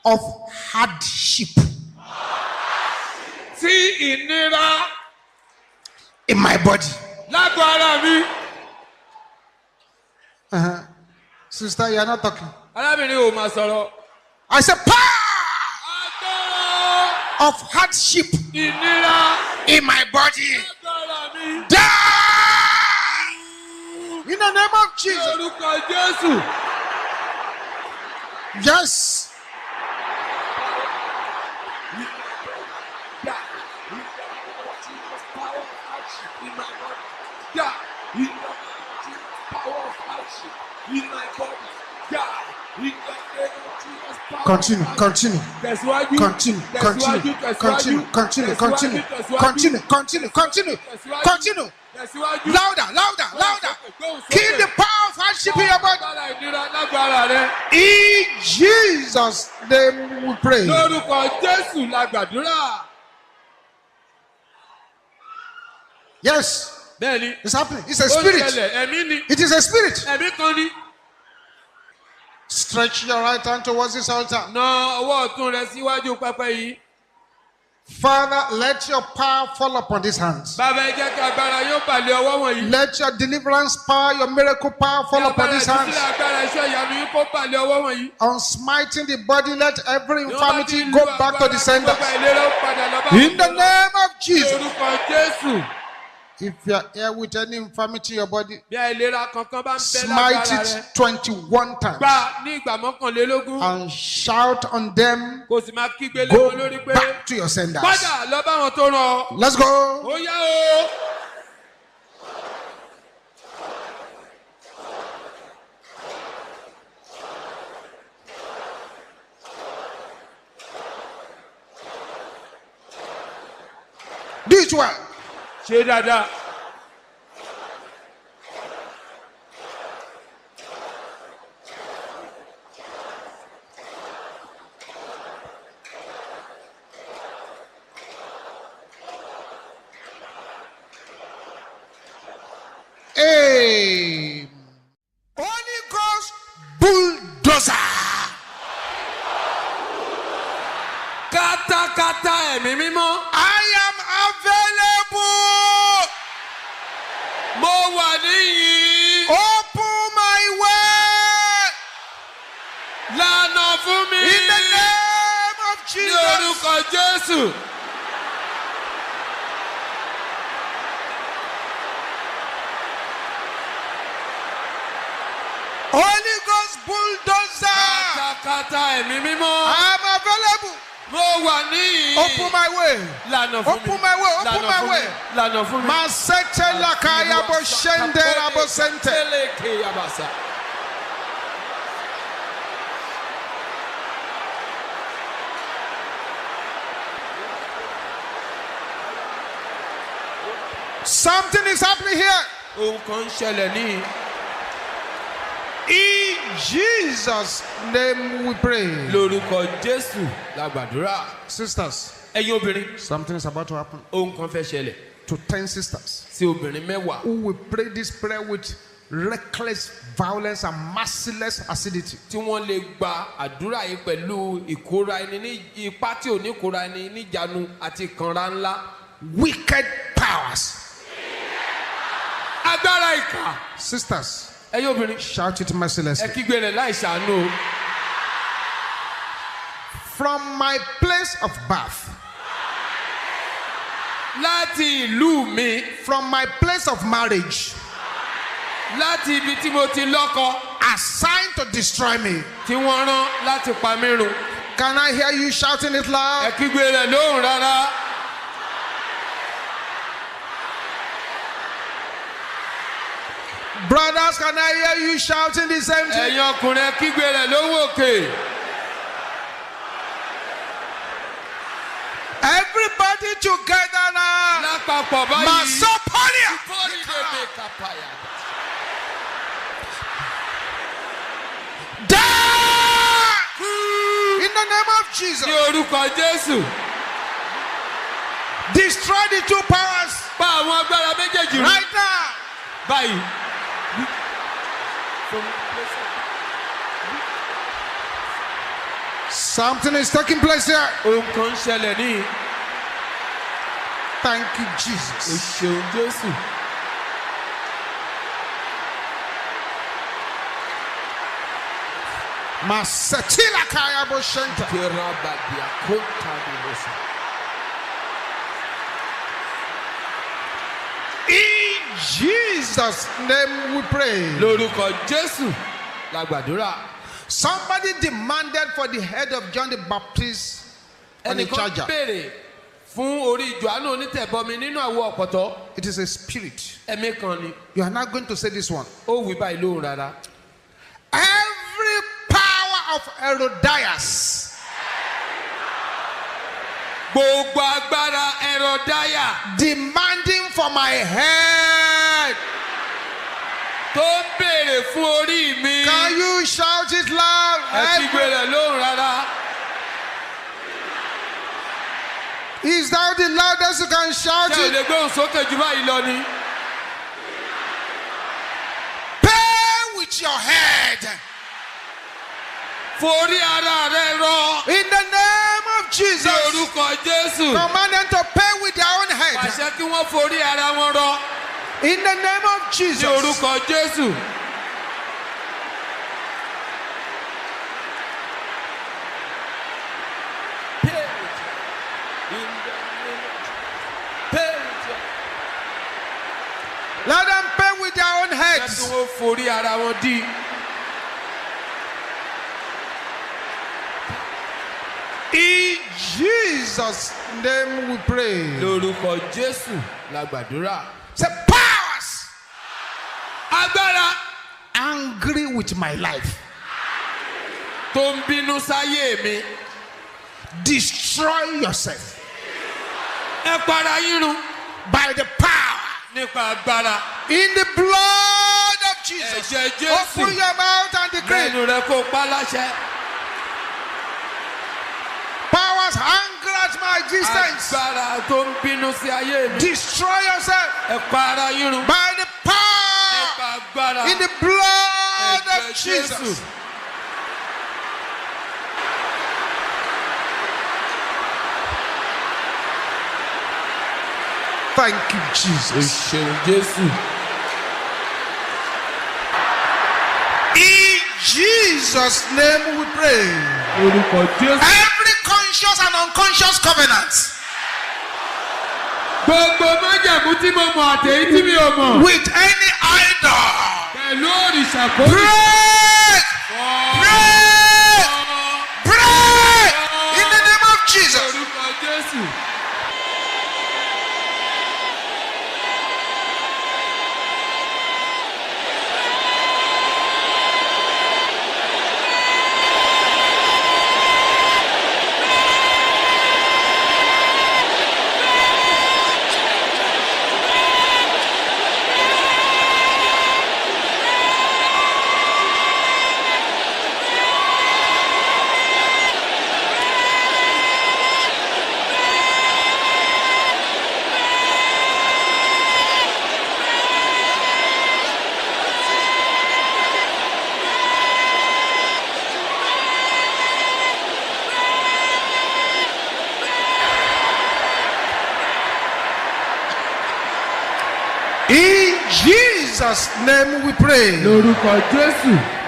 of hardship in my body. Sister, you are not talking. I said power of hardship in my body. Die in the name of Jesus. Yes. Continue. Continue. Louder. Keep the power of hardship in your body. In Jesus' name we pray. Yes. It's happening. It's a spirit. It is a spirit. Stretch your right hand towards this altar. Father, let your power fall upon these hands. Let your deliverance power, your miracle power fall upon these hands. On smiting the body, let every infirmity go back to the sender. In the name of Jesus. If you are here with any infirmity in your body, smite it 21 times and shout on them. Go back to your senders. Let's go. Do it well. Hey, Holy Ghost bulldozer. Kata emimimo. I am available. Mo wà níyì. Open my way. Lànà fún mi. In the name of Jesus. Ní orúkọ Jésù. Holy Ghost bulldozer. Kata emimimo. I am available. Mo wà níyì. Open my way. Lànà fún mi. Open my way. Open my way. Lànà fún mi. Masete lakaya boshende rabosente. Something is happening here. In Jesus' name we pray. Sisters, something is about to happen to 10 sisters who will pray this prayer with reckless violence and merciless acidity. Wicked powers. Sisters, shout it mercilessly. From my place of birth, from my place of marriage, assigned to destroy me. Can I hear you shouting it loud? Brothers, can I hear you shouting the same thing? Everybody together now. Masopolia. Die in the name of Jesus. Destroy the two powers right now. Something is taking place here. Ohun kan ń ṣẹlẹ̀ ní. Thank you, O Jesus. ṣeun Jésù. Masetila kaya boshenta. Kera badia kota ni bosa. In Jesus' name we pray. Lórúkọ Jésù la gbàdúrà. Somebody demanded for the head of John the Baptist and the Ẹnìkan charger. béèrè fún orí Jòhánù onítẹ̀bọmi nínú àwo ọ̀pọ̀tọ́. It is a spirit. Ẹ̀mí kan ni. You are not going to say this one. Ó wí báyìí lóhùn rárá. Every power of Herodias Gbogbo agbára Herodáyà demanding for my head. tó ń béèrè fún orí mi. Can you shout it loud? Ẹ ti gbé rẹ̀ lóhùn rárá. Is that the loudest you can shout Ṣé o it? lè gbóhùn sókè jù báyìí lọ ni? Pay with your head. Forí ara rẹ rọ. In the name of Ní Jesus. orúkọ Jésù. Command them to pay with their own head. Pàṣẹ kí wọ́n forí ara wọn rọ. In the name of Ní Jesus. orúkọ Jésù. Let them pay with their own Jẹ́ kí heads. wọ́n forí ara wọn dí. In Jesus' name we pray. Lórúkọ Jésù la gbàdúrà. Say powers Agbára angry with my life. tó ń bínú sáyé mi. Destroy yourself Ẹ para yín run by the power nípa agbára. in the blood of Jesus. Ẹ̀jẹ̀ Jésù. Open your mouth and decree. Lẹ́nu rẹ kó pa láṣẹ. Powers angry at my existence. Agbára tó ń bínú sí ayé mi. Destroy yourself Ẹ para yín run by the nípa power agbára. in the blood Ẹ̀jẹ̀ of Jésù. Jesus. Thank you, O Jesus. ṣeun Jésù. In Jesus' name we pray. Orúkọ Jésù. Every conscious and unconscious covenant Gbogbo májàmú tí mo mọ̀ àtẹ̀yí tí mi ò mọ̀. with any idol, Pẹ̀lú òrìṣà kò ní. break, break, break in the name of Jesus. Orúkọ Jésù. In Jesus' name we pray. Lórúkọ Jésù.